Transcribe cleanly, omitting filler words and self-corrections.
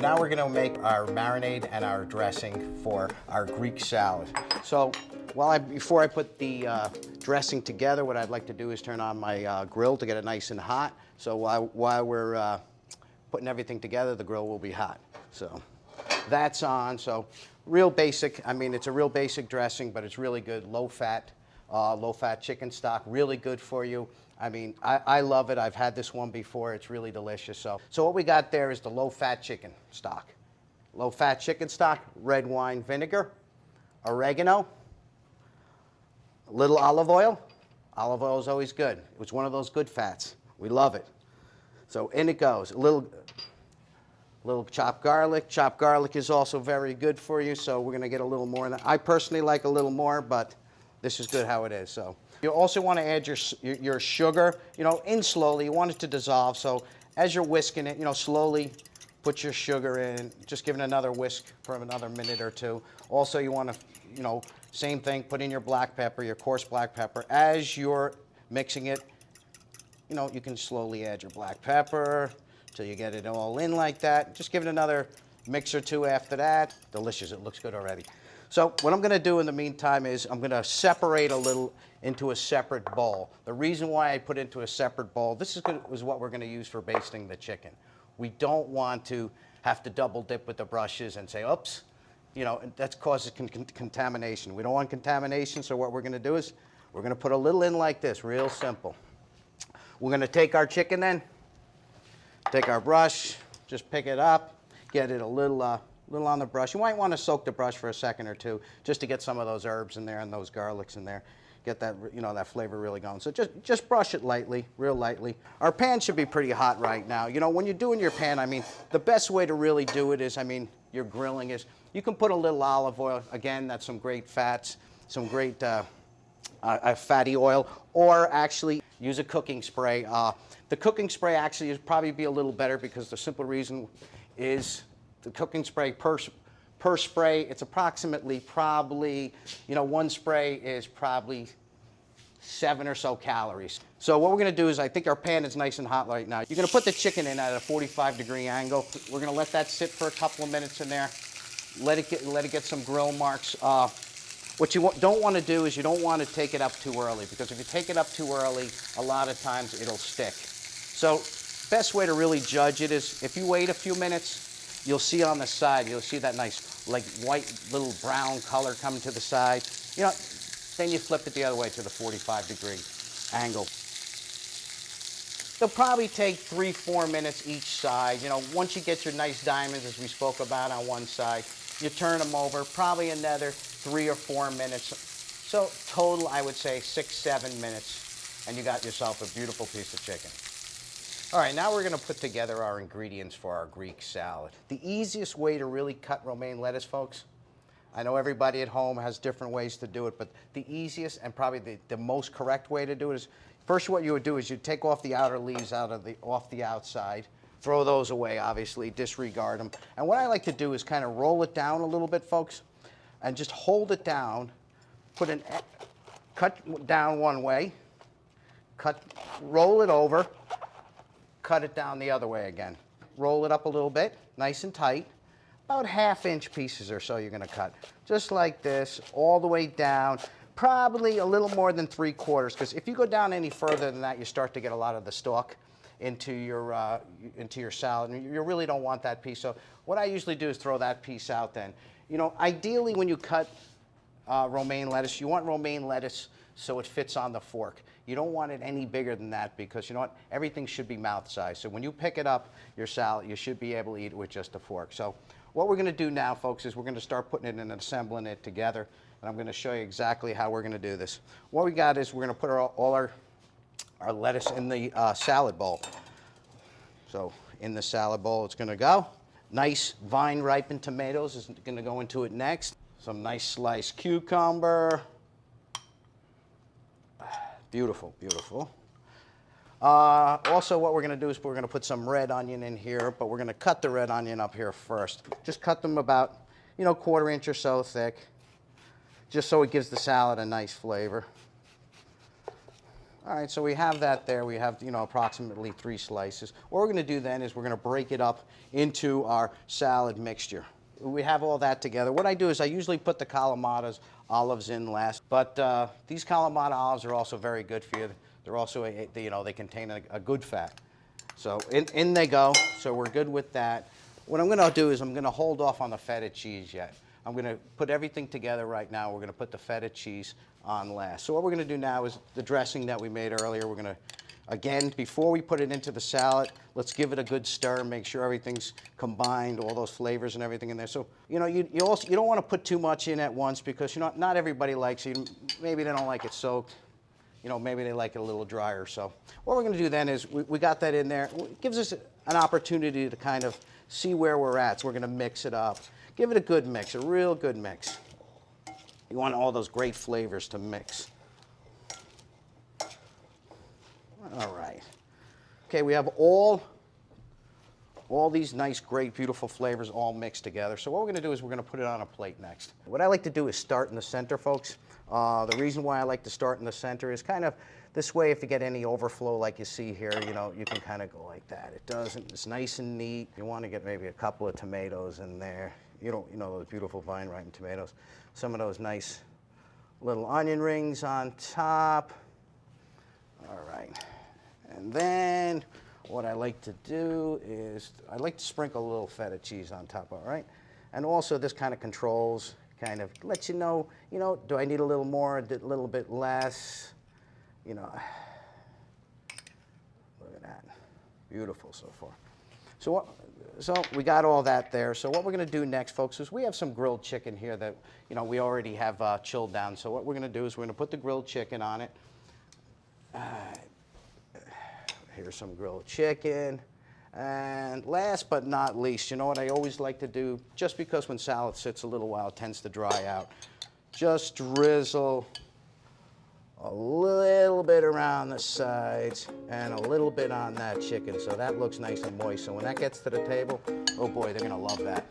now we're going to make our marinade and our dressing for our Greek salad. So before I put the dressing together, what I'd like to do is turn on my grill to get it nice and hot. So while we're putting everything together, the grill will be hot. So that's on. So real basic. I mean, it's a real basic dressing, but it's really good. Low fat chicken stock, really good for you. I mean, I love it. I've had this one before. It's really delicious. So what we got there is the low-fat chicken stock. Low-fat chicken stock, red wine vinegar, oregano, a little olive oil. Olive oil is always good. It's one of those good fats. We love it. So in it goes. A little chopped garlic. Chopped garlic is also very good for you, so we're going to get a little more in that. I personally like a little more, but this is good how it is. So you also want to add your sugar, in slowly. You want it to dissolve. So as you're whisking it, slowly put your sugar in. Just give it another whisk for another minute or two. Also, you want to, same thing, put in your black pepper, your coarse black pepper. As you're mixing it, you can slowly add your black pepper till you get it all in like that. Just give it another mix or two after that. Delicious. It looks good already. So what I'm going to do in the meantime is I'm going to separate a little into a separate bowl. The reason why I put it into a separate bowl, this is what we're going to use for basting the chicken. We don't want to have to double dip with the brushes and say, oops, that causes contamination. We don't want contamination, so what we're going to do is we're going to put a little in like this, real simple. We're going to take our chicken then, take our brush, just pick it up, get it a little on the brush. You might want to soak the brush for a second or two just to get some of those herbs in there and those garlics in there. Get that, that flavor really going. So just brush it lightly, real lightly. Our pan should be pretty hot right now. When you're doing your pan, I mean, the best way to really do it is, you're grilling is, you can put a little olive oil. Again, that's some great fats, some great fatty oil, or actually use a cooking spray. The cooking spray actually would probably be a little better because the simple reason is the cooking spray per spray, it's approximately probably, one spray is probably 7 or so calories. So what we're going to do is, I think our pan is nice and hot right now. You're going to put the chicken in at a 45-degree angle. We're going to let that sit for a couple of minutes in there. Let it get some grill marks. What you don't want to do is you don't want to take it up too early, because if you take it up too early, a lot of times it'll stick. So best way to really judge it is if you wait a few minutes, you'll see on the side, you'll see that nice, like, white little brown color coming to the side. Then you flip it the other way to the 45-degree angle. They'll probably take 3-4 minutes each side. Once you get your nice diamonds, as we spoke about on one side, you turn them over, probably another 3 or 4 minutes. So total, I would say 6-7 minutes, and you got yourself a beautiful piece of chicken. All right, now we're going to put together our ingredients for our Greek salad. The easiest way to really cut romaine lettuce, folks, I know everybody at home has different ways to do it, but the easiest and probably the most correct way to do it is, first what you would do is you'd take off the outer leaves off the outside, throw those away, obviously, disregard them. And what I like to do is kind of roll it down a little bit, folks, and just hold it down, cut down one way, roll it over, cut it down the other way again. Roll it up a little bit, nice and tight. About 1/2-inch pieces or so you're going to cut. Just like this, all the way down. Probably a little more than 3/4, because if you go down any further than that, you start to get a lot of the stalk into your salad. And you really don't want that piece. So what I usually do is throw that piece out then. Ideally when you cut romaine lettuce, you want romaine lettuce so it fits on the fork. You don't want it any bigger than that, because everything should be mouth size. So when you pick it up, your salad, you should be able to eat it with just a fork. So what we're going to do now, folks, is we're going to start putting it and assembling it together. And I'm going to show you exactly how we're going to do this. What we got is we're going to put all our lettuce in the salad bowl. So in the salad bowl it's going to go. Nice vine-ripened tomatoes is going to go into it next. Some nice sliced cucumber. Beautiful, beautiful. Also, what we're going to do is we're going to put some red onion in here, but we're going to cut the red onion up here first. Just cut them about, 1/4 inch or so thick, just so it gives the salad a nice flavor. All right, so we have that there. We have, you know, approximately 3 slices. What we're going to do then is we're going to break it up into our salad mixture. We have all that together. What I do is I usually put the Kalamata olives in last, but these Kalamata olives are also very good for you. They're also, you know, they contain a good fat. So in they go. So we're good with that. What I'm going to do is I'm going to hold off on the feta cheese yet. I'm going to put everything together right now. We're going to put the feta cheese on last. So what we're going to do now is the dressing that we made earlier. We're going to, again, before we put it into the salad, let's give it a good stir, make sure everything's combined, all those flavors and everything in there. So, you know, you don't want to put too much in at once because, you know, not everybody likes it. Maybe they don't like it soaked. You know, maybe they like it a little drier. So what we're going to do then is we got that in there. It gives us an opportunity to kind of see where we're at. So we're going to mix it up. Give it a good mix, a real good mix. You want all those great flavors to mix. All right. Okay, we have all these nice, great, beautiful flavors all mixed together. So what we're going to do is we're going to put it on a plate next. What I like to do is start in the center, folks. The reason why I like to start in the center is kind of this way, if you get any overflow like you see here, you know, you can kind of go like that. It doesn't, it's nice and neat. You want to get maybe a couple of tomatoes in there. You know those beautiful vine-ripened tomatoes. Some of those nice little onion rings on top. All right. And then what I like to do is I like to sprinkle a little feta cheese on top, all right? And also this kind of controls, kind of lets you know, do I need a little more, a little bit less? You know, look at that. Beautiful so far. So we got all that there. So what we're going to do next, folks, is we have some grilled chicken here that, you know, we already have chilled down. So what we're going to do is we're going to put the grilled chicken on it. Here's some grilled chicken. And last but not least, you know what I always like to do, just because when salad sits a little while, it tends to dry out. Just drizzle a little bit around the sides and a little bit on that chicken so that looks nice and moist. So when that gets to the table, oh boy, they're going to love that.